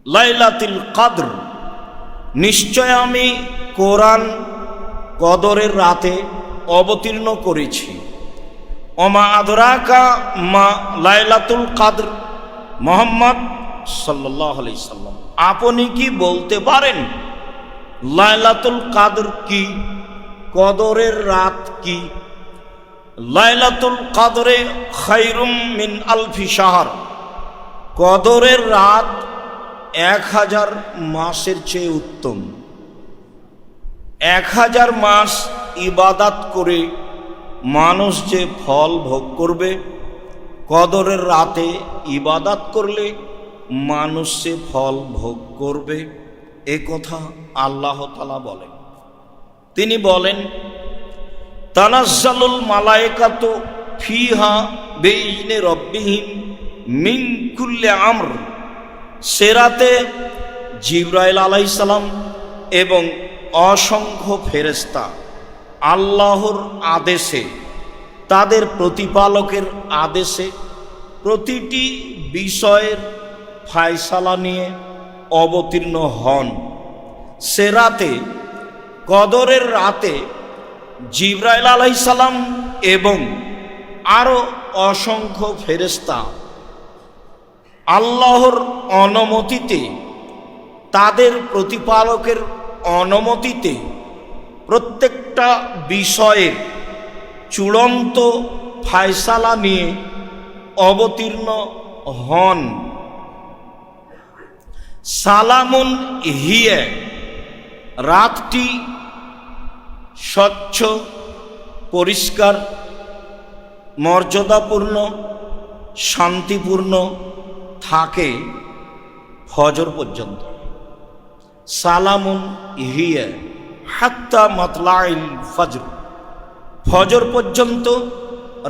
লাইলাতুল কদর, নিশ্চয় আমি কোরআন কদরের রাতে অবতীর্ণ করেছি। ওমা আদরাকা মা লাইলাতুল কদর, মুহাম্মদ সাল্লাল্লাহু আলাইহি সাল্লাম, আপনি কি বলতে পারেন লাইলাতুল কদর কি, কদরের রাত কি? লাইলাতুল কদরে খায়রুম মিন আলফি শাহর, কদরের রাত 1000 মাসের চেয়ে উত্তম। 1000 মাস ইবাদত করে মানুষ যে ফল ভোগ করবে, কদরের রাতে ইবাদত করলে মানুষ সে ফল ভোগ করবে, এ কথা আল্লাহ তাআলা বলেন। তিনি বলেন, তানাজ্জালুল মালায়েকাতু ফিহা বিইজনি রাব্বিহিম মিন কুল্লি আমর, সে রাতে জিবরাইল আলাইহিস সালাম এবং অসংখ্য ফেরেশতা আল্লাহর আদেশে, তাদের প্রতিপালকের আদেশে প্রতিটি বিষয়ের ফায়সালা নিয়ে অবতীর্ণ হন। সে রাতে, কদরের রাতে জিবরাইল আলাইহিস সালাম এবং আরো অসংখ্য ফেরেশতা আল্লাহর অনুমতিতে, তাদের প্রতিপালকের অনুমতিতে প্রত্যেকটা বিষয়ের চূড়ান্ত ফায়সালা নিয়ে অবতীর্ণ হন। সালামুন হিয়া, রাতটি স্বচ্ছ, পরিষ্কার, মর্যাদাপূর্ণ, শান্তিপূর্ণ থাকে ফজর পর্যন্ত। সালামুন হিয়া হাত্তা মাতলাইল ফজর, ফজর পর্যন্ত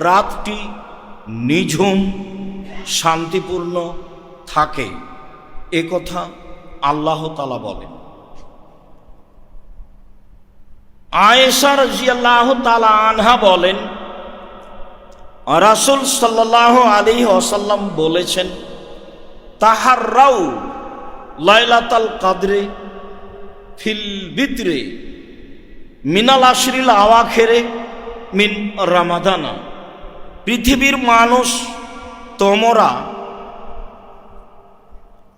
রাতটি নিঝুম, শান্তিপূর্ণ থাকে, এ কথা আল্লাহ তাআলা বলেন। আয়েশা রাদিয়াল্লাহু তাআলা আনহা বলেন, রাসূল সাল্লাল্লাহু আলাইহি ওয়াসাল্লাম বলেছেন, তাহাররাউ লাইলাতুল কদরে ফিল বিতরে মিনাল আশরিল আওয়াখিরে মিন রমাদানা, পৃথিবীর মানুষ তোমরা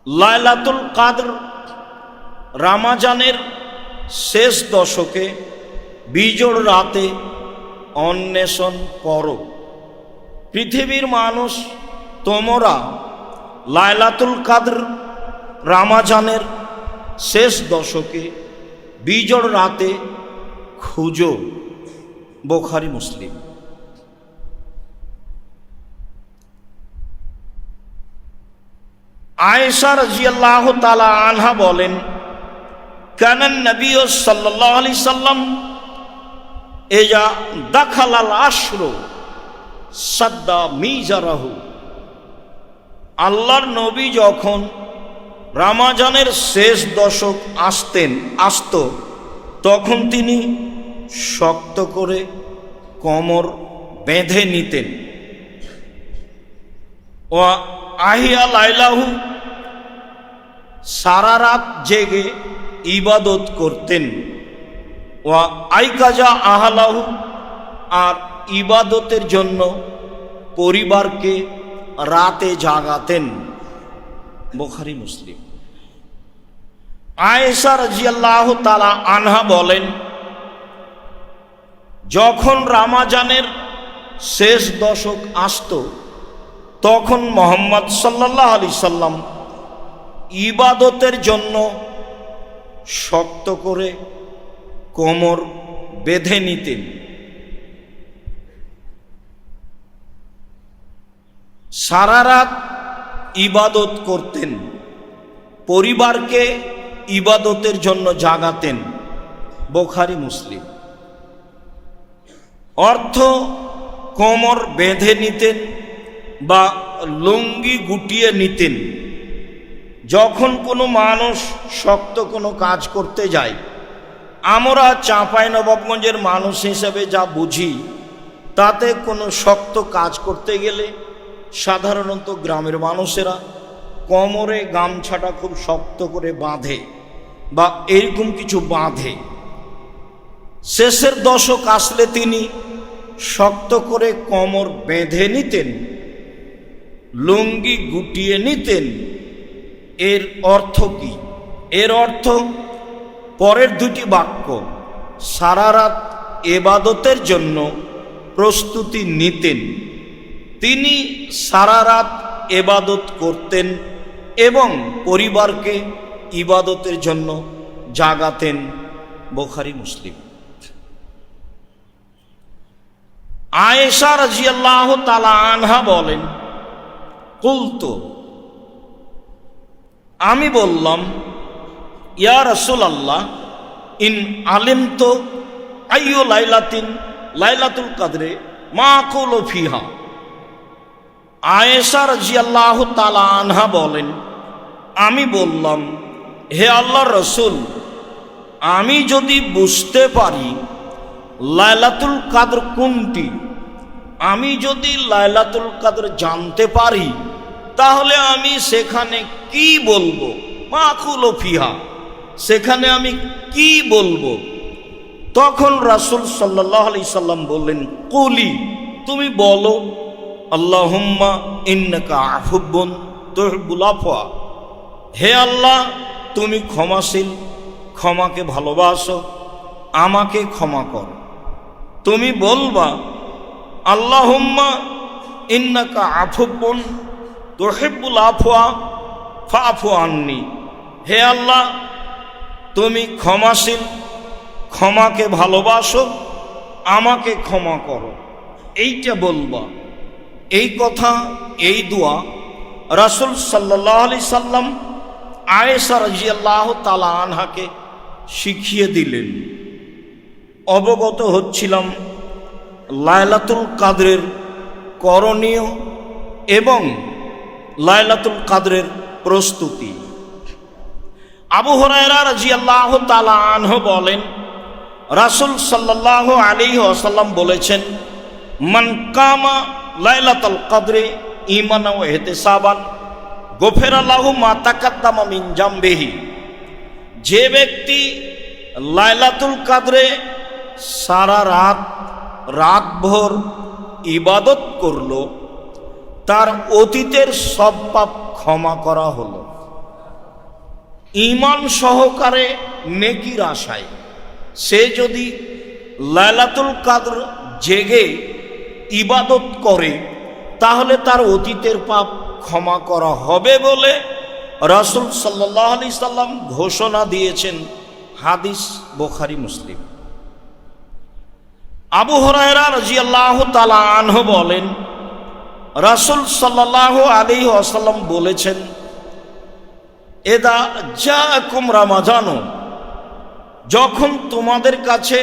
লাইলাতুল কদর রমজানের শেষ দশকে বিজোড় রাতে অন্বেষণ করো। পৃথিবীর মানুষ তোমরা লাইলাতুল কদর রমজানের শেষ দশকে বিজোড় রাতে খুঁজো। বুখারী মুসলিম। আয়েশা রাদিয়াল্লাহু তাআলা আনহা বলেন, কানান নবী সাল্লাল্লাহু আলাইহি সাল্লাম ইজা দাখালাল আশরু সাদ্দা মিজারাহু, আল্লাহর নবী যখন রমজানের শেষ দশক আসত তখন তিনি শক্ত করে কোমর বেঁধে নিতেন। ও আহিয়া লাইলাহু, সারা রাত জেগে ইবাদত করতেন। ও আইকাজা আহলাহু, আর ইবাদতের জন্য পরিবারকে রাতে জাগাতেন। বুখারী মুসলিম। আয়েশা রাদিয়াল্লাহু তাআলা আনহা বলেন, যখন রমজানের শেষ দশক আসত তখন মুহাম্মদ সাল্লাল্লাহু আলাইহি সাল্লাম ইবাদতের জন্য শক্ত করে কোমর বেঁধে নিতেন। সারা রাত ইবাদত করতেন, পরিবারকে ইবাদতের জন্য জাগাতেন। বুখারী মুসলিম। অর্থ, কোমর বেঁধে নিতেন বা লুঙ্গি গুটিয়ে নিতেন। যখন কোনো মানুষ শক্ত কোনো কাজ করতে যায়, আমরা চাঁপাইনবাবগঞ্জের মানুষ হিসেবে যা বুঝি, তাতে কোনো শক্ত কাজ করতে গেলে সাধারণত গ্রামের মানুষেরা কোমরে গামছাটা খুব শক্ত করে বাঁধে বা এরকম কিছু বাঁধে। শেষের দশক আসলে তিনি শক্ত করে কোমর বেঁধে নিতেন, লুঙ্গি গুটিয়ে নিতেন। এর অর্থ কি? এর অর্থ পরের দুটি বাক্য, সারা রাত এবাদতের জন্য প্রস্তুতি নিতেন। তিনি সারা রাত এবাদত করতেন এবং পরিবারকে ইবাদতের জন্য জাগাতেন। বুখারী মুসলিম। আয়েশা রাদিয়াল্লাহু তাআলা আনহা বলেন, কুলতু, আমি বললাম, ইয়া রাসূলুল্লাহ, ইন আলিমতু আইয়ু লাইলাতিন লাইলাতুল কদরে মা আকুলু ফিহা। আয়েশা রাদিয়াল্লাহু তাআলা আনহা বলেন, আমি বললাম, হে আল্লাহর রাসূল, আমি যদি বুঝতে পারি লাইলাতুল কদর কোনটি, আমি যদি লাইলাতুল কদর জানতে পারি, তাহলে আমি সেখানে কি বলবো? মাকুলু ফিহা, সেখানে আমি কি বলবো? তখন রাসূল সাল্লাল্লাহু আলাইহি সাল্লাম বললেন, কুলি, তুমি বলো, আল্লাহুম্মা ইন্নাকা আফুবুন তুহিব্বুল আফওয়া, হে আল্লাহ, তুমি ক্ষমাশীল, ক্ষমাকে ভালোবাসো, আমাকে ক্ষমা কর। তুমি বলবা, আল্লাহুম্মা ইন্নাকা আফুবুন তুহিব্বুল আফওয়া ফাফু আন্নি, হে আল্লাহ, তুমি ক্ষমাশীল, ক্ষমাকে ভালোবাসো, আমাকে ক্ষমা করো। এইটা বলবা। এই কথা, এই দোয়া রাসূল সাল্লাল্লাহু আলাইহি সাল্লাম আয়েশা রাদিয়াল্লাহু তাআলা আনহাকে শিখিয়ে দিলেন। অবগত হচ্ছিলাম লাইলাতুল কদরের করণীয় এবং লাইলাতুল কদরের প্রস্তুতি। আবু হুরায়রা রাদিয়াল্লাহু তাআলা আনহু বলেন, রাসূল সাল্লাল্লাহু আলাইহি ওয়াসাল্লাম বলেছেন, মান কামা লাইলাতুল কদরে ঈমানান ওয়া ইহতিসাবান গফিরা লাহু মা তাকাদ্দামা মিন জামবিহি। যে ব্যক্তি লাইলাতুল কদরে সারা রাতভর ইবাদত করল, তার অতীতের সব পাপ ক্ষমা করা হলো। ঈমান সহকারে নেকির আশায় সে যদি লাইলাতুল কদর জেগে ইবাদত করে, তাহলে তার অতীতের পাপ ক্ষমা করা হবে বলে রাসূল সাল্লাল্লাহু আলাইহি সাল্লাম ঘোষণা দিয়েছেন। হাদিস বুখারী মুসলিম। আবু হুরায়রা রাদিয়াল্লাহু তাআলা আনহু বলেন, রাসূল সাল্লাল্লাহু আলাইহি ওয়াসাল্লাম বলেছেন, এদা জাআকুম রমাজানু, যখন তোমাদের কাছে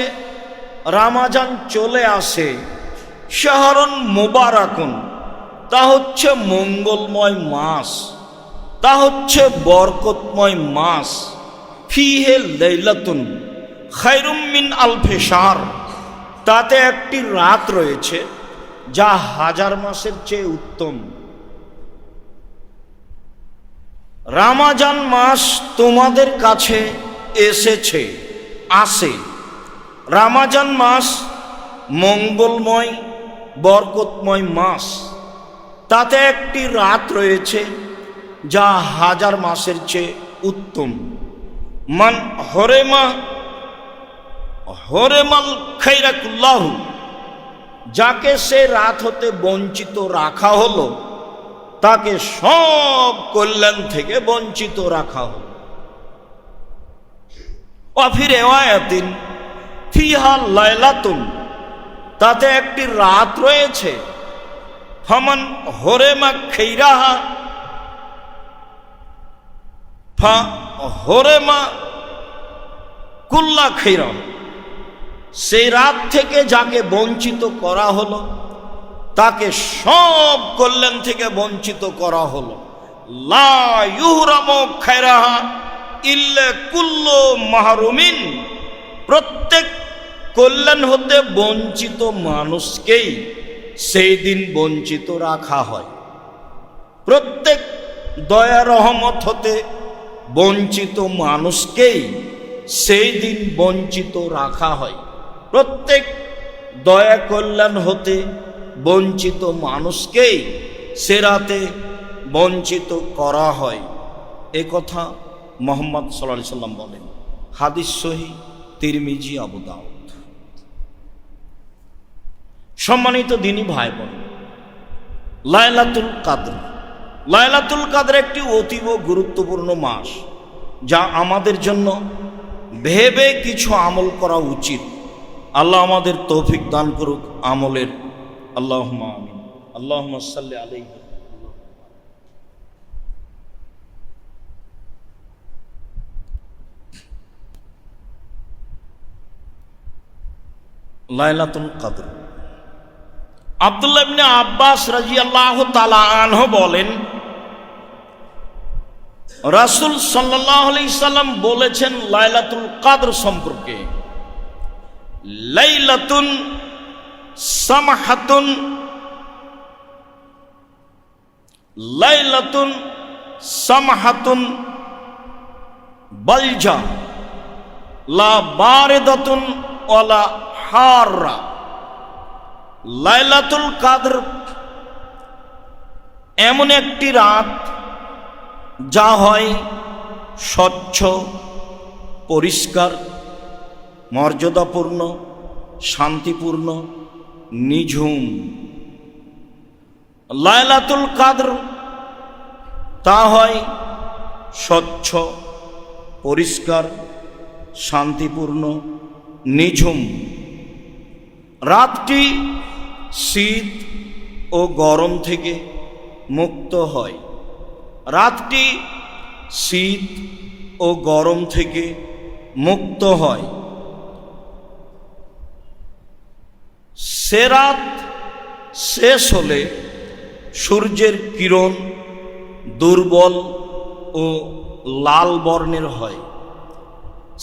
রমাজান চলে আসে, শাহরুন মুবারাকুন, তা হচ্ছে মঙ্গলময় মাস, তা হচ্ছে বরকতময় মাস, ফিহে লাইলাতুন খায়রুম মিন আলফি শাহর, তাতে একটি রাত রয়েছে যা হাজার মাসের চেয়ে উত্তম। রমজান মাস তোমাদের কাছে এসেছে, আসে। রমজান মাস মঙ্গলময় বরকতময় মাস, তাতে একটি রাত রয়েছে যা হাজার মাসের চেয়ে উত্তম। মান হরেমাল খাইরাকুল্লাহু, যাকে সে রাত হতে বঞ্চিত রাখা হলো, তাকে সব কল্যাণ থেকে বঞ্চিত রাখা হলো। ওয়াফি রিওয়ায়াতিন ফিহা লাইলাতুন, তাতে একটি রাত রয়েছে। ফামান হরেমা খাইরাহা ফা হরেমা কুল্লা খাইরা, সেই রাত থেকে যাকে বঞ্চিত করা হলো, তাকে সব কল্যাণ থেকে বঞ্চিত করা হলো। লা ইউহরামু খায়রাহা ইল্লা কুল্লু মাহরুমিন, প্রত্যেক কল্যাণ হতে বঞ্চিত মানুষকেই সেই দিন বঞ্চিত রাখা হয়। প্রত্যেক দয়া রহমত হতে বঞ্চিত মানুষকেই সেই দিন বঞ্চিত রাখা হয়। প্রত্যেক দয়া কল্যাণ হতে বঞ্চিত মানুষকেই সে রাতে বঞ্চিত করা হয়। এ কথা মুহাম্মদ সাল্লাল্লাহু আলাইহি সাল্লাম বলেন। হাদিস সহিহ, তিরমিজি, আবু দাউদ। সম্মানিত দিনী ভাই বোন, লাইলাতুল কাদর, লাইলাতুল কাদর একটি অতীব গুরুত্বপূর্ণ মাস, যা আমাদের জন্য ভেবে কিছু আমল করা উচিত। আল্লাহ আমাদের তৌফিক দান করুক আমলের। আল্লাহুম্মা আমিন। আল্লাহুম্মা সাল্লি আলাইহি। লাইলাতুল কদর। আব্দুল্লাহ ইবনে আব্বাস রাদিয়াল্লাহু তাআলা আনহু বলেন, রাসূল সাল্লাল্লাহু আলাইহি সাল্লাম বলেছেন লাইলাতুল কদর সম্পর্কে, লাইলাতুন সামাহাতুন, লাইলাতুন সামাহাতুন বালজা লা বারিদাতুন ওয়ালা হাররা। লাইলাতুল কদর এমন একটি রাত যা হয় স্বচ্ছ, পরিষ্কার, মর্যাদাপূর্ণ, শান্তিপূর্ণ, নিঝুম। লাইলাতুল কদর তা হয় স্বচ্ছ, পরিষ্কার, শান্তিপূর্ণ, নিঝুম। রাতটি শীত ও গরম থেকে মুক্ত হয়। রাতটি শীত ও গরম থেকে মুক্ত হয়। সে রাত শেষ হলে সূর্যের কিরণ দুর্বল ও লাল বর্ণের হয়।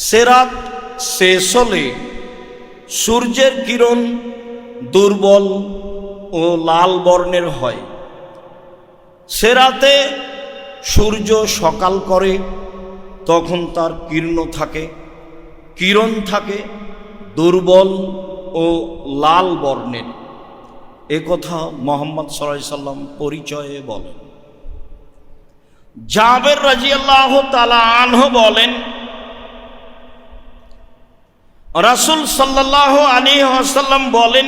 সে রাত শেষ হলে সূর্যের কিরণ দুর্বল ও লাল বর্ণের হয়। সে রাতে সূর্য সকাল করে, তখন তার কিরণ থাকে দুর্বল ও লাল বর্ণের। এ কথা মুহাম্মদ সাল্লাল্লাহু আলাইহি সাল্লাম পরিচয়ে বলেন। জাবের রাদিয়াল্লাহু তাআলা আনহু বলেন, রাসূল সাল্লাল্লাহু আলাইহি ওয়াসাল্লাম বলেন,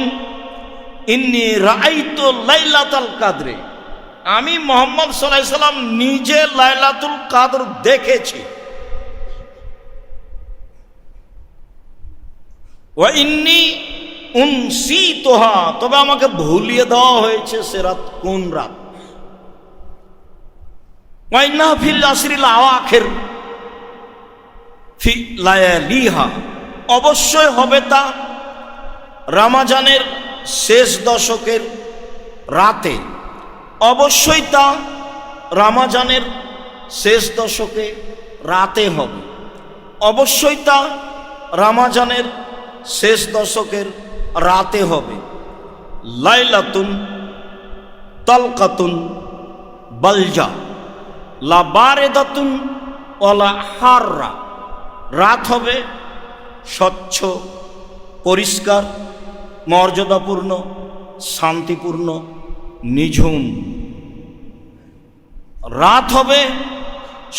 ইন্নী রাআইতু লাইলাতুল কদরে, আমি মুহাম্মদ সাল্লাল্লাহু আলাইহি সাল্লাম নিজে লাইলাতুল কদর দেখেছি। ওয়া ইন্নী উনসিতুহা, তবে আমাকে ভুলিয়ে দেওয়া হয়েছে সে রাত কোন রাত। ওয়া ইন্না ফিল আশরিল আওয়াখির ফি লায়ালিহা, অবশ্যই হবে তা রমজানের শেষ দশকের রাতে। অবশ্যই তা রমজানের শেষ দশকে রাতে হবে। অবশ্যই তা রমজানের শেষ দশকের রাতে হবে। লাইলাতুন তালকাতুন বালজা লা বারিদাতুন ওয়ালা হাররা, রাত হবে স্বচ্ছ, পরিষ্কার, মর্যাদাপূর্ণ, শান্তিপূর্ণ, নিঝুম। রাত হবে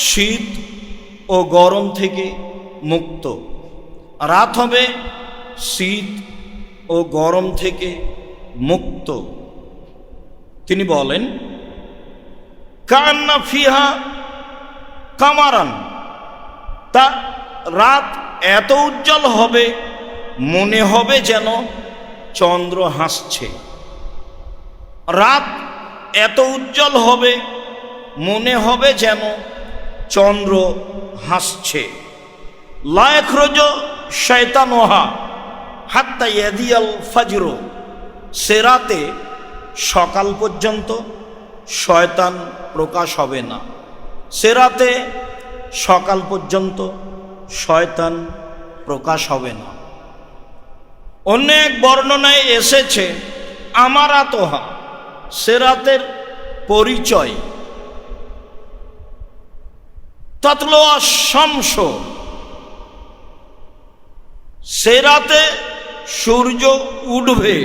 শীত ও গরম থেকে মুক্ত। রাত হবে শীত ও গরম থেকে মুক্ত। তিনি বলেন, কান্না ফিহা কামারান, তা রাত এত উজ্জ্বল হবে মনে হবে যেন চন্দ্র হাসছে। রাত এত উজ্জ্বল হবে মনে হবে যেন চন্দ্র হাসছে। লা ইয়াখরুজু শায়তানুহা হাত্তা ইয়াদিয়াল ফাজর, সে রাতে সকাল পর্যন্ত শয়তান প্রকাশ হবে না। সে রাতে সকাল পর্যন্ত শয়তান প্রকাশ হবে না। অন্য এক বর্ণনায় এসেছে আমারাতোহা, সে রাতের পরিচয়। তাতলো শামস, সে রাতে সূর্য উঠবে।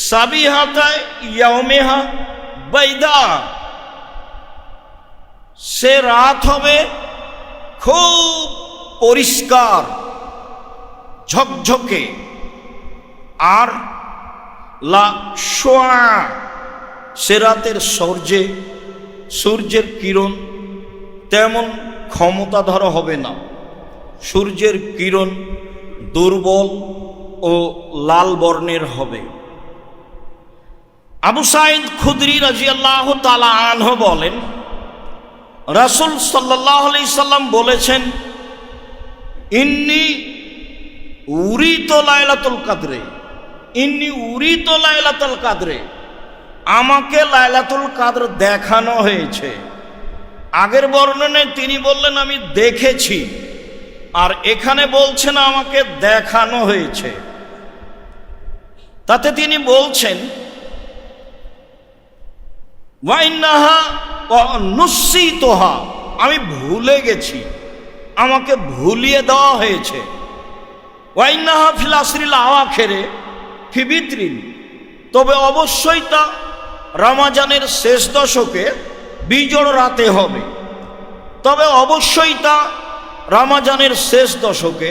সাবিহাতায় ইয়াউমিহা বাইদা, সে রাত হবে খুব পরিষ্কার ঝকঝকে। আর লা শোয়া, সে রাতের সূর্যের কিরণ তেমন ক্ষমতাধর হবে না। সূর্যের কিরণ দুর্বল ও লাল বর্ণের হবে। আবু সাঈদ খুদরি রাদিয়াল্লাহু তাআলা আনহু বলেন, রাসূল সাল্লাল্লাহু আলাইহি সাল্লাম বলেছেন, ইন্নী উরিতু লাইলাতুল কদরে, ইন্নী উরিতু লাইলাতুল কদরে, আমাকে লাইলাতুল কদর দেখানো হয়েছে। আগের বর্ণনায় তিনি বললেন আমি দেখেছি, আর এখানে বলছেন আমাকে দেখানো হয়েছে। তাতে তিনি বলছেন ওয়াইন্নাহা ওয়া নুসিতুহা, আমি ভুলে গেছি, আমাকে ভুলিয়ে দেওয়া হয়েছে। ওয়াইন্নাহা ফিল আসরিল আওয়াখিরে ফি বিত্রিন, তবে অবশ্যই তা রমজানের শেষ দশকে বিজোড় রাতে হবে। তবে অবশ্যই তা রমজানের শেষ দশকে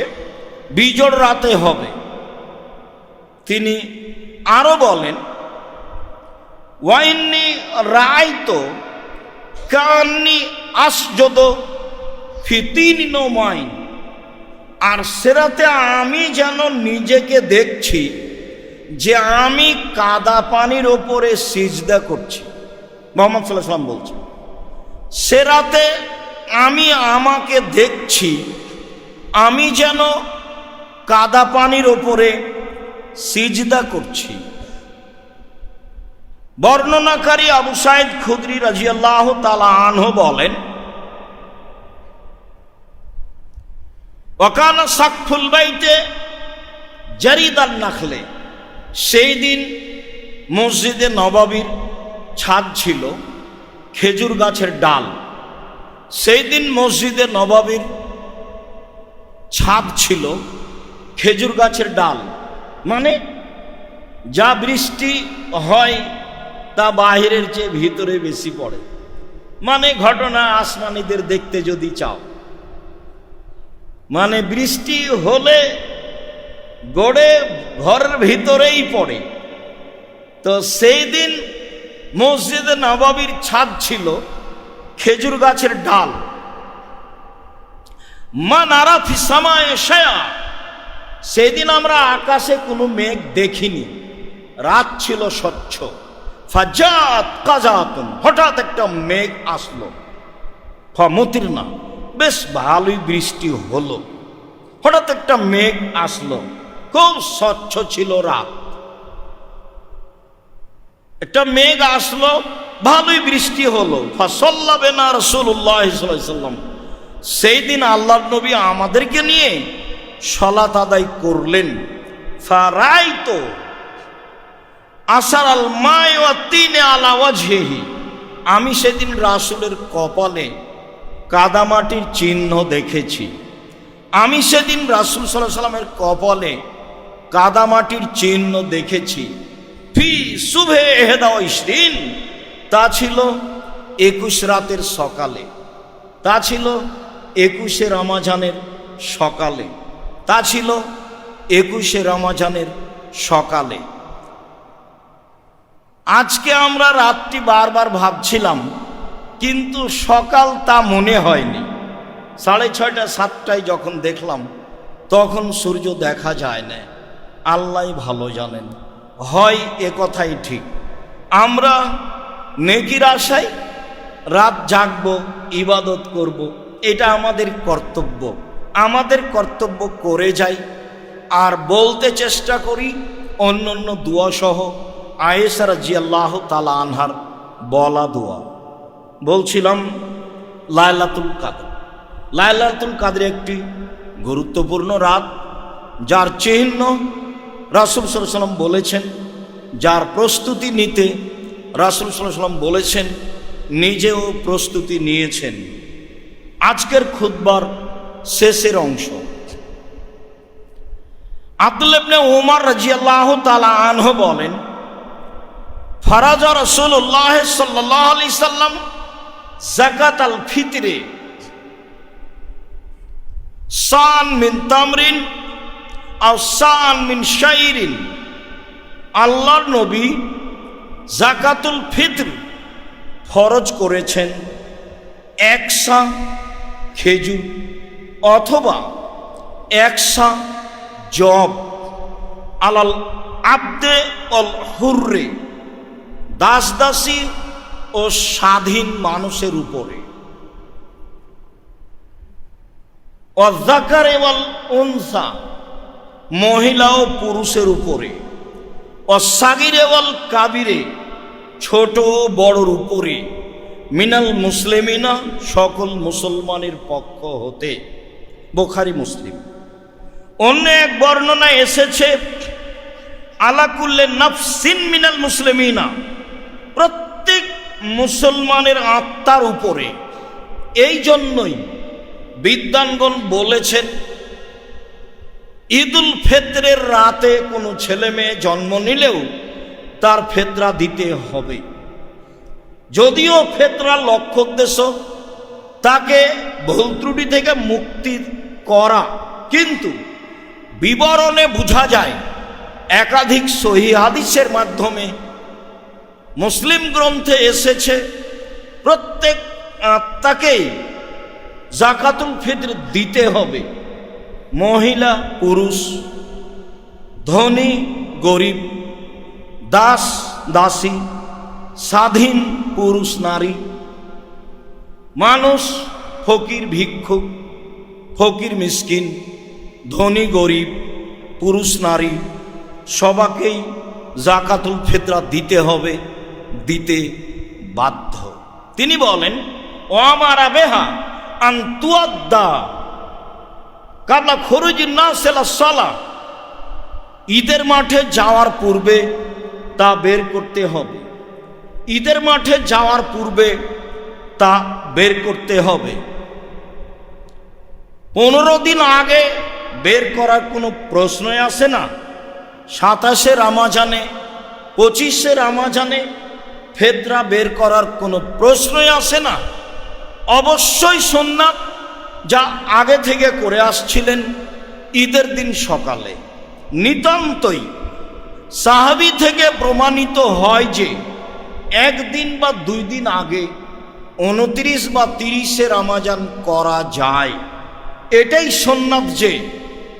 বিজোড় রাতে হবে। তিনি আরো বলেন, ওয়াইন্নি রাআইতু কান্নি আসজুদু ফি তিনি নওমাইন, আর সেরাতে আমি যেন নিজেকে দেখছি যে আমি কাদা পানির ওপরে সিজদা করছি। মুহাম্মদ সাল্লাল্লাহু আলাইহি ওয়াসাল্লাম বলছেন, সেরাতে আমি আমাকে দেখছি আমি যেন কাদা পানির ওপরে সিজদা করছি। বর্ণনাকারী আবু সাঈদ খুদরি রাদিয়াল্লাহু তাআলা আনহু বলেন, ওয়াকানা সাকফুল বাইতে জারিদান নাখলে, সেই দিন মসজিদে নববীর ছাদ ছিল খেজুর গাছের ডাল। সেই দিন মসজিদে নববীর ছাদ ছিল খেজুর গাছের ডাল, মানে যা বৃষ্টি হয় তা বাহিরের চেয়ে ভিতরে বেশি পড়ে। মানে ঘটনা আসমানিদের দেখতে যদি চাও, মানে বৃষ্টি হলে গড়ে ঘরের ভিতরেই পড়ে। তো সেই দিন মসজিদে নববীর ছাদ ছিল খেজুর গাছের ডাল। মা নারা ফিস সামায়ে শায়া, সেদিন আমরা আকাশে কোনো মেঘ দেখিনি, রাত ছিল স্বচ্ছ। ফাজাত কাজাতুন, হঠাৎ একটা মেঘ আসলো। ফামুতিরনা, বেশ ভালোই বৃষ্টি হলো। হঠাৎ একটা মেঘ আসলো, খুব স্বচ্ছ ছিল রাত। একটা মেঘ আসলো, ভালোই বৃষ্টি হলো। ফাসাল্লা বিনা রাসূলুল্লাহ সাল্লাল্লাহু আলাইহি ওয়াসাল্লাম, সেই দিন আল্লাহর নবী আমাদেরকে নিয়ে সালাত আদায় করলেন। ফারাইতু আসার আল মাই ওয়া তিনে আলা ওয়াজহিহি, আমি সেদিন রাসূলের কপালে কাদামাটির চিহ্ন দেখেছি। আমি সেদিন রাসূল সাল্লাল্লাহু আলাইহি ওয়াসাল্লামের কপালে কাদামাটির চিহ্ন দেখেছি। ফি সুবহে ইহদা ওয়া ইশরিন, তা ছিল 21 রাতের সকালে, তা ছিল 21শে রমজানের সকালে, তা ছিল 21শে রমজানের সকালে। আজকে আমরা রাতটি বারবার ভাবছিলাম, কিন্তু সকাল তা মনে হয়নি। 6:30 7টায় যখন দেখলাম, তখন সূর্য দেখা যায় না। আল্লাহই ভালো জানেন, হয় এ কথাই ঠিক। আমরা নেকির আশায় রাত জাগব, ইবাদত করব, এটা আমাদের কর্তব্য। আমাদের কর্তব্য করে যাই, আর বলতে চেষ্টা করি অন্য অন্য দোয়া সহ আয়েশা রাদিয়াল্লাহু তাআলা আনহার বলা দোয়া। বলছিলাম লাইলাতুল কদর। লাইলাতুল কদর একটি গুরুত্বপূর্ণ রাত, যার চিহ্ন রাসূল সাল্লাল্লাহু আলাইহি ওয়াসাল্লাম বলেছেন, যার প্রস্তুতি নিতে রাসূল সাল্লাল্লাহু আলাইহি ওয়াসাল্লাম বলেছেন, নিজেও প্রস্তুতি নিয়েছেন। আজকের খুতবার শেষের অংশ। আব্দুল্লাহ ইবনে ওমর রাদিয়াল্লাহু তাআলা আনহু বলেন, ফারাজা রাসূলুল্লাহ সাল্লাল্লাহু আলাইহি সাল্লাম যাকাতাল ফিতরে সান মিন তামরিন আও সান মিন শাইরিন। আল্লাহর নবী যাকাতুল ফিতর ফরজ করেছেন এক সা খেজুর অথবা এক সা জব আলাল আবদে অল হুররে, দাস দাসী ও স্বাধীন মানুষের উপরে, অযাকারে ওয়াল উনসা, মহিলা ও পুরুষের উপরে, অসাগিরে ওয়াল কাবিরে, ছোট ও বড়র উপরে, মিনাল মুসলিমিনা, সকল মুসলমানের পক্ষ হতে। বুখারী মুসলিম। অন্য এক বর্ণনায় এসেছে আলা কুল্লি নাফসিন মিনাল মুসলিমিনা, প্রত্যেক মুসলমানের আত্মার উপরে। এই জন্যই বিদ্বানগণ বলেছেন ঈদুল ফিতরের রাতে কোনো ছেলে মেয়ে জন্ম নিলেও তার ফিতরা দিতে হবে। যদিও ফিতরার লক্ষ্য উদ্দেশ্য তাকে ভুল ত্রুটি থেকে মুক্তি করা, কিন্তু বিবরণে বোঝা যায় একাধিক সহিহ হাদিসের মাধ্যমে মুসলিম গ্রন্থে এসেছে প্রত্যেক আত্মাকেই যাকাতুল ফিতর দিতে হবে। মহিলা পুরুষ, ধনী গরিব, দাস দাসী, স্বাধীন পুরুষ নারী, মানুষ ফকির ভিক্ষুক, ফকির মিসকিন, ধনী গরিব, পুরুষ নারী, সবাকেই যাকাতুল ফিতরা দিতে হবে, দিতে বাধ্য। তিনি বলেন, ও আমারা বেহা আন্তুয়াদ্দা কাবলা খরুজিন নাস ইলা সালাহ, ঈদের মাঠে যাওয়ার পূর্বে তা বের করতে হবে। ঈদের মাঠে যাওয়ার পূর্বে তা বের করতে হবে। 15 দিন আগে বের করার কোনো প্রশ্নই আসে না। 27 রমজানে, 25 রমজানে ফিতরা বের করার কোনো প্রশ্নই আসে না। অবশ্যই সুন্নাত, যা আগে থেকে করে আসছিলেন ঈদের দিন সকালে। নিতান্তই সাহাবী থেকে প্রমাণিত হয় যে একদিন বা 2 দিন আগে 29 বা 30 রমজান করা যায়। এটাই সুন্নাত যে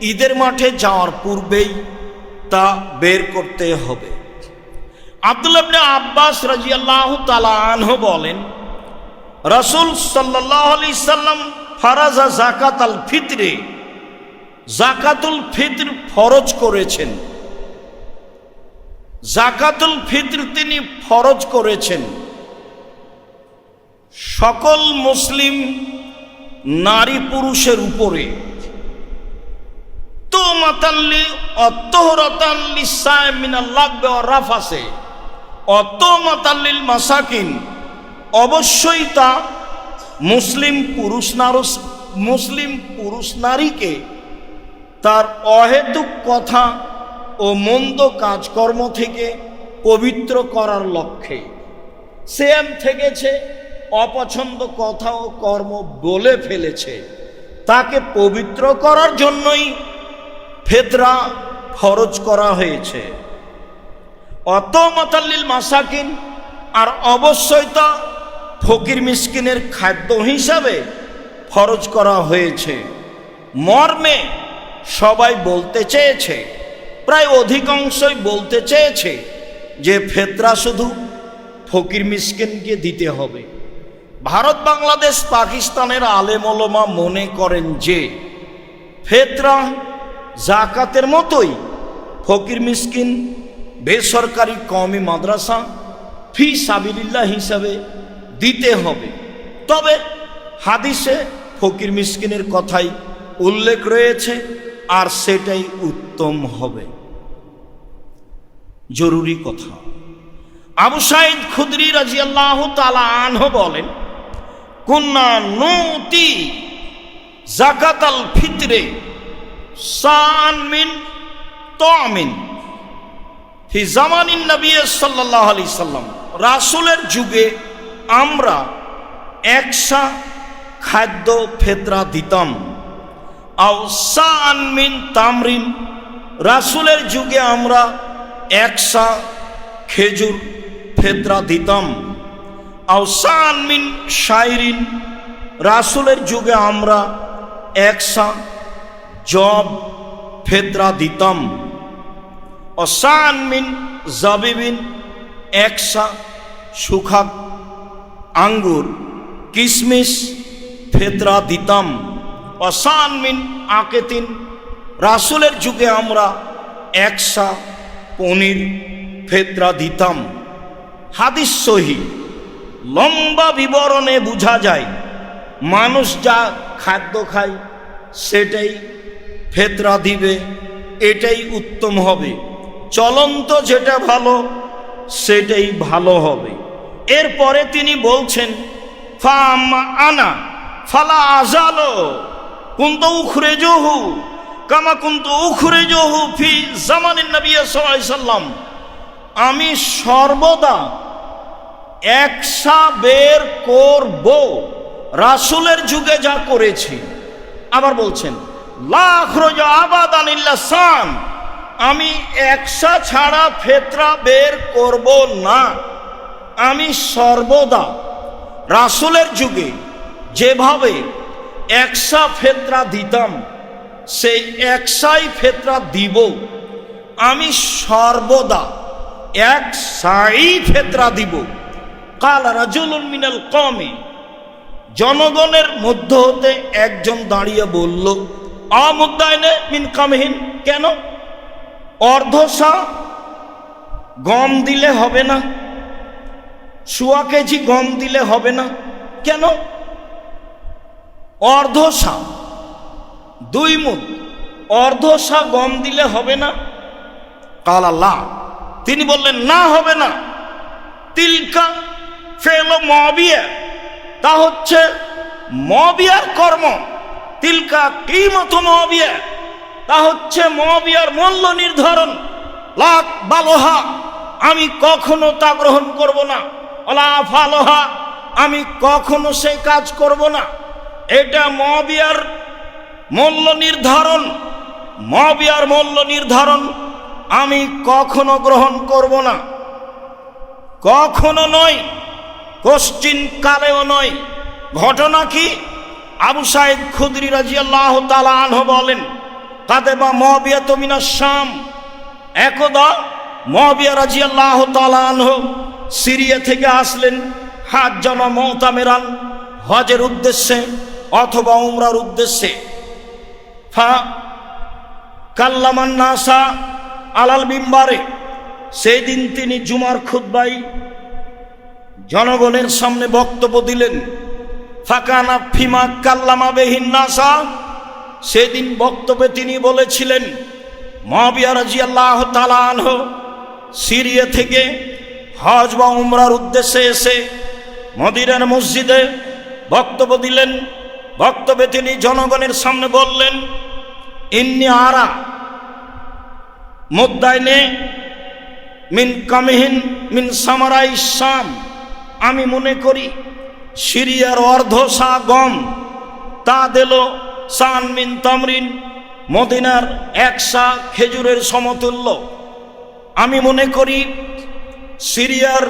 ঈদের মাঠে যাওয়ার পূর্বেই তা বের করতে হবে। আব্দুল্লাহ ইবনে আব্বাস রাদিয়াল্লাহু তাআলা আনহু বলেন, রাসূল সাল্লাল্লাহু আলাইহি সাল্লাম ফারাজা যাকাতাল ফিতরে, যাকাতুল ফিতর ফরজ করেছেন। যাকাতুল ফিতর তিনি ফরজ করেছেন সকল মুসলিম নারী পুরুষের উপরে। তো মাতাল্লি অতহরাতান লিসায় মিনাল লাগবে ওয়া রাফাসে অত মাতাল্লিল মাসাকিন, অবশ্যই তা মুসলিম পুরুষ নারীকে তার অহেতুক কথা ও মন্দ কাজকর্ম থেকে পবিত্র করার লক্ষ্যে। সেম থেকেছে, অপছন্দ কথা ও কর্ম বলে ফেলেছে, তাকে পবিত্র করার জন্যই ফিতরা ফরজ করা হয়েছে। অত মাতাল্লিল মাসাকিন, আর অবশ্যই তা ফকির মিসকিনের খাদ্য হিসাবে ফরজ করা হয়েছে। মর্মে সবাই বলতে চেয়েছে, প্রায় অধিকাংশই বলতে চেয়েছে যে ফিতরা শুধু ফকির মিসকিনকে দিতে হবে। ভারত, বাংলাদেশ, পাকিস্তানের আলেম ওলামা মনে করেন যে ফিতরা যাকাতের মতোই ফকির মিসকিন, বেসরকারি কওমি মাদ্রাসা, ফি সাবিলিল্লাহ হিসাবে দিতে হবে। তবে হাদিসে ফকির মিসকিনের কথাই উল্লেখ রয়েছে, আর সেটাই উত্তম হবে। জরুরি কথা, আবু সাঈদ খুদরি রাদিয়াল্লাহু তাআলা আনহু বলেন, কুন্না নুতি যাকাতাল ফিতরে সান মিন তামিন ফি জামানিন নবী সাল্লাল্লাহু আলাইহি সাল্লাম। রাসূলের যুগে আমরা একসা খাদ্য ফেতরা দিতাম। আও সান মিন তামরিন, রাসূলের যুগে আমরা একসা খেজুর ফেতরা দিতাম। আও সান মিন শাইরিন, রাসূলের যুগে আমরা একসা জব ফেতরা দিতাম। ও সান মিন জাবিবিন, একসা শুখা আঙ্গুর কিশমিশ ফেতরা দিতাম। ও সান মিন আকেতিন, রাসূলের যুগে আমরা একসা পনির ফেতরা দিতাম। হাদিস সহিহ। লম্বা বিবরণে বোঝা যায় মানুষ যা খাদ্য খায় সেটাই ফেতরা দিবে, এটাই উত্তম হবে। চলন্ত যেটা ভালো সেটাই ভালো হবে। এরপরে তিনি বলছেন ফাম্মা আনা ফালা আজালো কুনতু উখরিজুহু কামা কুনতু উখরিজুহু ফি জামানিন নবী সাল্লাল্লাহু আলাইহি সাল্লাম, আমি সর্বদা একসা বের করব রাসূলের যুগে যা করেছি। আবার বলছেন লা আখরুজু আবাদান ইল্লা সাম, আমি একসা ছাড়া ফেতরা বের করব না। আমি সর্বদা রাসূলের যুগে যেভাবে একসা ফেতরা দিতাম সেই একসাই ফেতরা দিব। আমি সর্বদা একসাই ফেতরা দিব। কাল রাজুলুন মিনাল কওমি, জনগণের মধ্য হতে একজন দাঁড়িয়ে বলল আমুদ্দাইনে মিন কামহিন, কেন অর্ধসা গম দিলে হবে না? সোয়া কেজি গম দিলে হবে না কেন? অর্ধসা 2 মুদ অর্ধসা গম দিলে হবে না? কাল আল্লাহ, তিনি বললেন না, হবে না। তিলকা ফেল মুআবিয়া, তা হচ্ছে মুআবিয়ার কর্ম। তিলকা কিমত মুআবিয়া, তা হচ্ছে মুআবিয়ার মূল্য নির্ধারণ। লাক বালোহা, আমি কখনো তা গ্রহণ করব না। ওলা ফালোহা, আমি কখনো সেই কাজ করব না। এটা মুআবিয়ার মূল্য নির্ধারণ। মুআবিয়ার মূল্য নির্ধারণ আমি কখনো গ্রহণ করব না, কখনো নয়, কোশ্চিন কালেও নয়। ঘটনা কি? আবু সাঈদ খুদরি রাদিয়াল্লাহু তাআলা আনহু বলেন কাদেবা মুআবিয়া মিনাশ শাম, একদা মুআবিয়া রাদিয়াল্লাহু তাআলা আনহু সিরিয়া থেকে আসলেন হাজ্জানা মুতামিরান, হজের উদ্দেশ্যে অথবা উমরার উদ্দেশ্যে। ফা কাল্লামান নাসা আলাল মিম্বারে, সেই দিন তিনি জুমার খুতবায় জনগণের সামনে বক্তব্য দিলেন। ফাকানা ফিমা কাল্লামা বিহিন নাসা, সেদিন বক্তব্যে তিনি বলেছিলেন মুআবিয়া রাদিয়াল্লাহু তাআলা আনহু সিরিয়া থেকে হজ বা উমরার উদ্দেশ্যে এসে মদিনার মসজিদে বক্তব্য দিলেন। বক্তব্যে তিনি জনগণের সামনে বললেন ইন্নী আরা মুদ্দাইনে মিন কামহিন মিন সামারাই শাম, আমি মনে করি সিরিয়ার অর্ধসা গম তা দিল সান মিন তামরিন, মদিনার একসা খেজুরের সমতুল্য। আমি মনে করি সিরিয়ার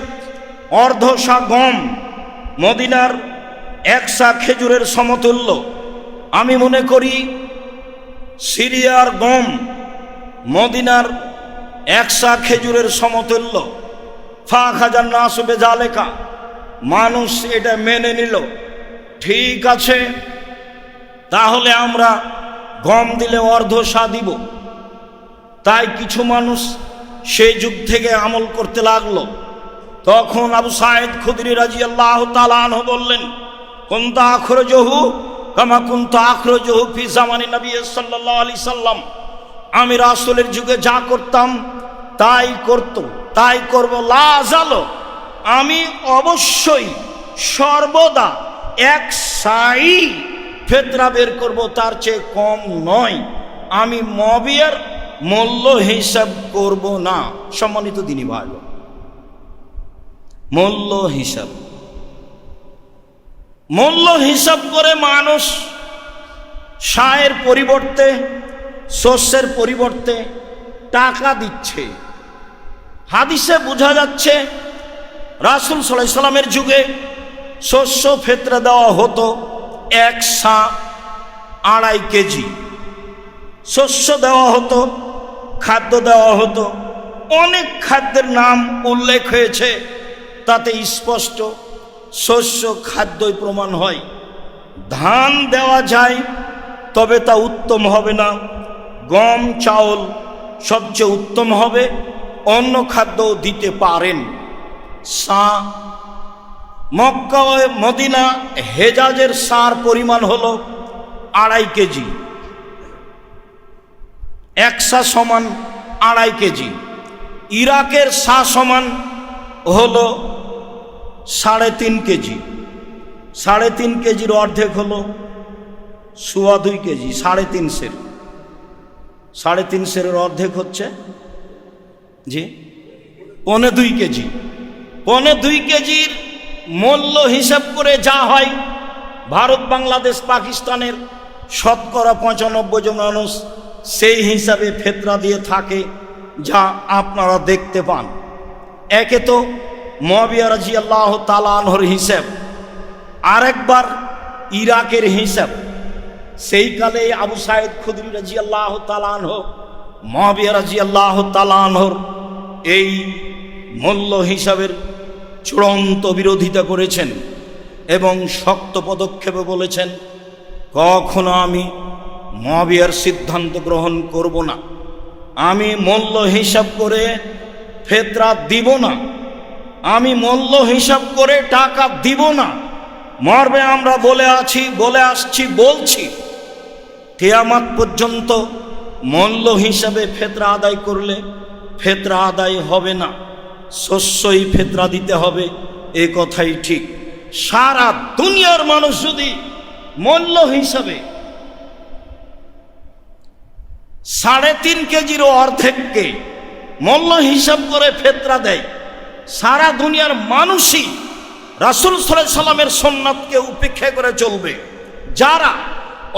অর্ধসা গম মদিনার একসা খেজুরের সমতুল্য। আমি মনে করি সিরিয়ার গম মদিনার একসা খেজুরের সমতুল্য। ফা খাজান নাসু বিযালিকা, মানুষ এটা মেনে নিল। ঠিক আছে, তাহলে আমরা গম দিলে অর্ধসা দিব। তাই কিছু মানুষ সেই যুগ থেকে আমল করতে লাগলো। তখন আবু সাঈদ খুদরি রাদিয়াল্লাহু তাআলা আনহু বললেন কুনতু আখরুজুহু কামা কুনতু আখরুজুহু ফি জামানি নবী সাল্লাল্লাহু আলাইহি সাল্লাম, আমি রাসূলের যুগে যা করতাম তাই করব। লা আযালু, আমি অবশ্যই সর্বদা এক সাই ফেতরা বের করব, তার চেয়ে কম নয়। আমি মবিয়ার মূল্য হিসাব করব না। সম্মানিত দিনী ভাই, মূল্য হিসাব করে মানুষ সায়ের পরিবর্তে, শস্যের পরিবর্তে টাকা দিচ্ছে। হাদিসে বোঝা যাচ্ছে রাসূল সাল্লাল্লাহু আলাইহি সাল্লামের যুগে শস্য ফেতরা দেওয়া হতো 1 সা 2.5 কেজি শস্য দেওয়া হতো, খাদ্য দেওয়া হতো। অনেক খাদ্যের নাম উল্লেখ হয়েছে, তাতে স্পষ্ট শস্য খাদ্যই প্রমাণ হয়। ধান দেওয়া যায়, তবে তা উত্তম হবে না। গম চাউল সবচেয়ে উত্তম হবে, অন্য খাদ্য দিতে পারেন। মক্কা ও মদিনা হেজাজের সার পরিমাণ হলো 2.5 কেজি। 1 সা সমান 2.5 কেজি। ইরাকের সা সমান হলো 3.5 কেজি। 3.5 কেজির অর্ধেক হলো 2.25 কেজি। 3.5 অর্ধেক হচ্ছে জি 2.25 কেজি। 2.25 কেজির মূল্য হিসাব করে যা হয়, ভারত বাংলাদেশ পাকিস্তানের 95% জন মানুষ সেই হিসাবে ফেতরা দিয়ে থাকে, যা আপনারা দেখতে পান। একে তো মুআবিয়া রাদিয়াল্লাহু তাআলা আনহুর হিসাব, আরেকবার ইরাকের হিসাব। সেই কালে আবু সাঈদ খুদরি রাদিয়াল্লাহু তাআলা আনহু মুআবিয়া রাদিয়াল্লাহু তাআলা আনহুর এই মূল্য হিসাবের চূড়ান্ত বিরোধিতা করেছেন এবং শক্ত পদক্ষেপে বলেছেন, কখনো আমি মুআবিয়ার সিদ্ধান্ত গ্রহণ করব না। আমি মূল্য হিসাব করে ফেতরা দিব না, আমি মূল্য হিসাব করে টাকা দিব না। মর্মে আমরা বলে আসছি, বলছি, কিয়ামত পর্যন্ত মূল্য হিসাবে ফেতরা আদায় করলে ফেতরা আদায় হবে না, শস্যই ফেতরা দিতে হবে। এ কথাই ঠিক। সারা দুনিয়ার মানুষ যদি মূল্য হিসাবে 3.5 কেজির অর্ধেককে মূল্য হিসাব করে ফেতরা দেয়, সারা দুনিয়ার মানুষই রাসূল সাল্লাল্লাহু আলাইহি সাল্লামের সুন্নাতকে উপেক্ষা করে চলবে। যারা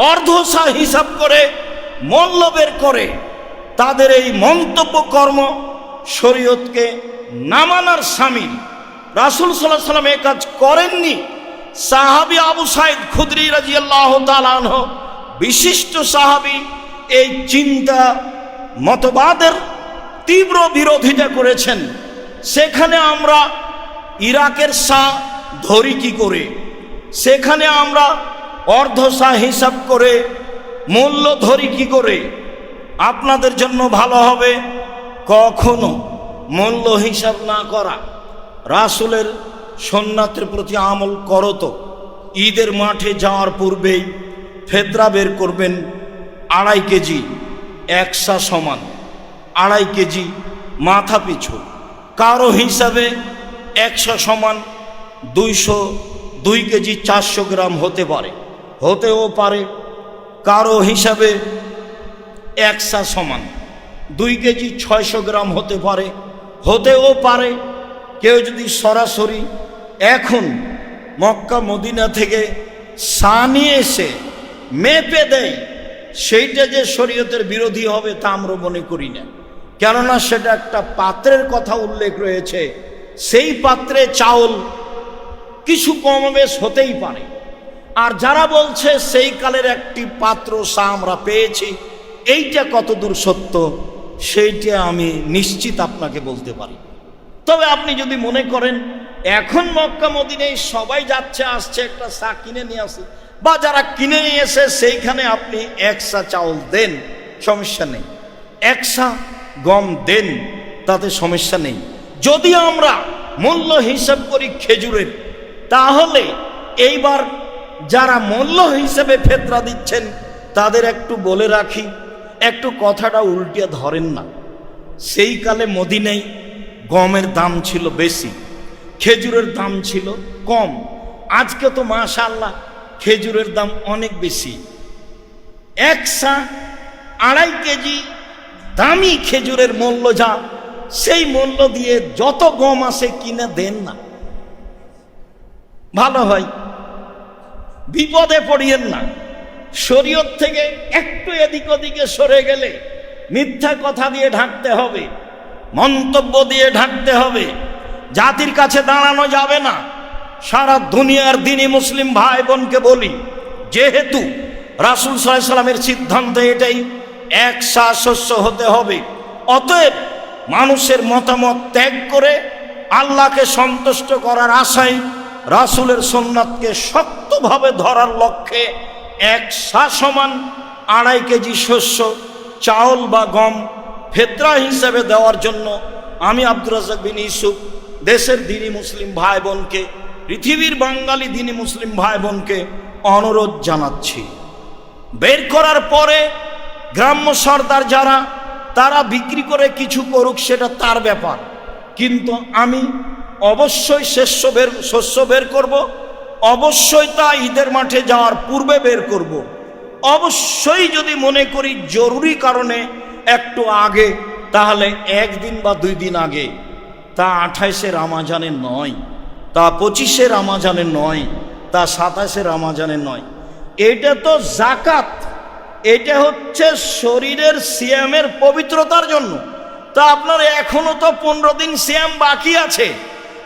অর্ধসা হিসাব করে মূল্য বের করে, তাদের এই মন্তব্য কর্ম শরীয়তকে না মানার শামিল। রাসূল সাল্লাল্লাহু আলাইহি সাল্লাম এই কাজ করেননি। সাহাবী আবু সাঈদ খুদরি রাদিয়াল্লাহু তাআলা আনহু, বিশিষ্ট সাহাবী, এই চিন্তা মতবাদের তীব্র বিরোধিতা করেছেন। সেখানে আমরা ইরাকের সা ধরি কি করে? সেখানে আমরা অর্ধসা হিসাব করে মূল্য ধরি কি করে? আপনাদের জন্য ভালো হবে কখনো মূল্য হিসাব না করা। রাসূলের সুন্নাতের প্রতি আমল করো তো। ঈদের মাঠে যাওয়ার পূর্বেই ফেতরা বের করবেন 2.5 কেজি। 1 সা সমান 2.5 কেজি মাথা পিছু। কারো হিসাবে 100 সমান 202 কেজি 400 গ্রাম হতেও পারে। কারো হিসাবে 1 সা সমান 2 কেজি 600 গ্রাম হতেও পারে। কেউ যদি সরাসরি এখন মক্কা মদিনা থেকে সা নিয়ে এসে মেপে দেয়, সেইটা যে শরীয়তের বিরোধী হবে তা আমরা মনে করি না। কেননা সেটা একটা পাত্রের কথা উল্লেখ রয়েছে, সেই পাত্রে চাউল কিছু কম বেশ হতেই পারে। আর যারা বলছে সেই কালের একটি পাত্র সা আমরা পেয়েছি, এইটা কতদূর সত্য সেইটা আমি নিশ্চিত আপনাকে বলতে পারি। তবে আপনি যদি মনে করেন এখন মক্কা মদিনায় সবাই যাচ্ছে আসছে, একটা সা কিনে নিয়ে আসে, বা যারা কিনে নিয়ে এসে সেইখানে আপনি 1 সা চাউল দেন, সমস্যা নেই। 1 সা গম দেন, তাতে সমস্যা নেই। যদি আমরা মূল্য হিসাব করি খেজুরের, তাহলে এইবার যারা মূল্য হিসেবে ফেতরা দিচ্ছেন তাদের একটু বলে রাখি, একটু কথাটা উল্টিয়ে ধরেন না। সেই কালে মদিনায় গমের দাম ছিল বেশি, খেজুরের দাম ছিল কম। আজকে তো মাশাআল্লাহ খেজুরের দাম অনেক বেশি, 1.5 কেজি দামি খেজুরের মূল্য যা, সেই মূল্য দিয়ে যত গম আসে কিনে দেন না, ভালো হয়। বিপদে পড়িয়েন না। শরীয়ত থেকে একটু এদিক ওদিকে সরে গেলে মিথ্যা কথা দিয়ে ঢাকতে হবে, মন্তব্য দিয়ে ঢাকতে হবে, জাতির কাছে দাঁড়ানো যাবে না। সারা দুনিয়ার দিনী মুসলিম ভাই বোনকে বলি, যেহেতু রাসূল সাল্লাল্লাহু আলাইহি সাল্লামের সিদ্ধান্ত এটাই, এক শস্য হতে হবে, অতএব মানুষের মতামত ত্যাগ করে আল্লাহকে সন্তুষ্ট করার আশায় রাসূলের সুন্নাতকে শক্তভাবে ধরার লক্ষ্যে 1 সা সমান 2.5 কেজি শস্য, চাউল বা গম ফেতরা হিসেবে দেওয়ার জন্য আমি আব্দুর রাজ্জাক বিন ইউসুফ দেশের দিনী মুসলিম ভাই বোনকে, পৃথিবীর বাঙালি দিনী মুসলিম ভাই বোনকে অনুরোধ জানাচ্ছি। বের করার পরে গ্রাম্য সর্দার যারা, তারা বিক্রি করে কিছু করুক, সেটা তার ব্যাপার, কিন্তু আমি অবশ্যই শস্য বের করব, অবশ্যই তা ঈদের মাঠে যাওয়ার পূর্বে বের করব। অবশ্যই যদি মনে করি জরুরি কারণে একটু আগে, তাহলে 1 দিন বা 2 দিন আগে, তা 28শে রমজানে নয়, তা 25শে রমজানে নয়, তা 27শে রমজানে নয়। এটা তো যাকাত, এটা হচ্ছে শরীরের সিয়ামের পবিত্রতার জন্য। তা আপনার এখনো তো 15 দিন সিয়াম বাকি আছে,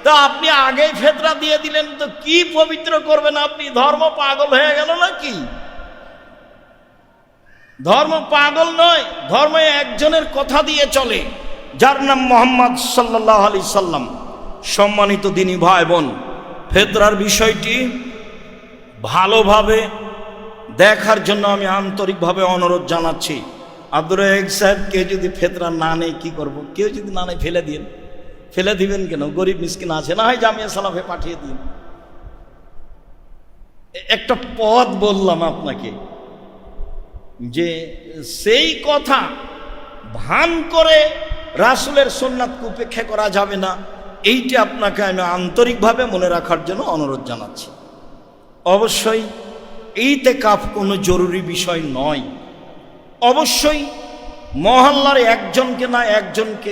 তা আপনি আগেই ফেতরা দিয়ে দিলেন, তো কি পবিত্র করবেন আপনি? ধর্ম পাগল হয়ে গেল নাকি? ধর্ম পাগল নয়, ধর্ম একজনের কথা দিয়ে চলে, যার নাম মুহাম্মদ সাল্লাল্লাহু আলাইহি সাল্লাম। সম্মানিত দিনী ভাই বোন, ফেতরার বিষয়টি ভালোভাবে দেখার জন্য আমি আন্তরিকভাবে অনুরোধ জানাচ্ছি। আব্দুর রাজ্জাক সাহেব, কেউ যদি ফেতরা না নেয় কি করব? কেউ যদি না নেয় ফেলে দিন। ফেলে দিবেন কেন? গরিব মিসকিন আছে, না হয় জামিয়া সালাফে পাঠিয়ে দিন। একটা পথ বললাম আপনাকে, যে সেই কথা ভান করে রাসূলের সুন্নাতকে উপেক্ষা করা যাবে না, এইটা আপনাকে আমি আন্তরিকভাবে মনে রাখার জন্য অনুরোধ জানাচ্ছি। অবশ্যই ইতিকাফ কোনো জরুরি বিষয় নয়। অবশ্যই মহল্লার একজনকে না একজনকে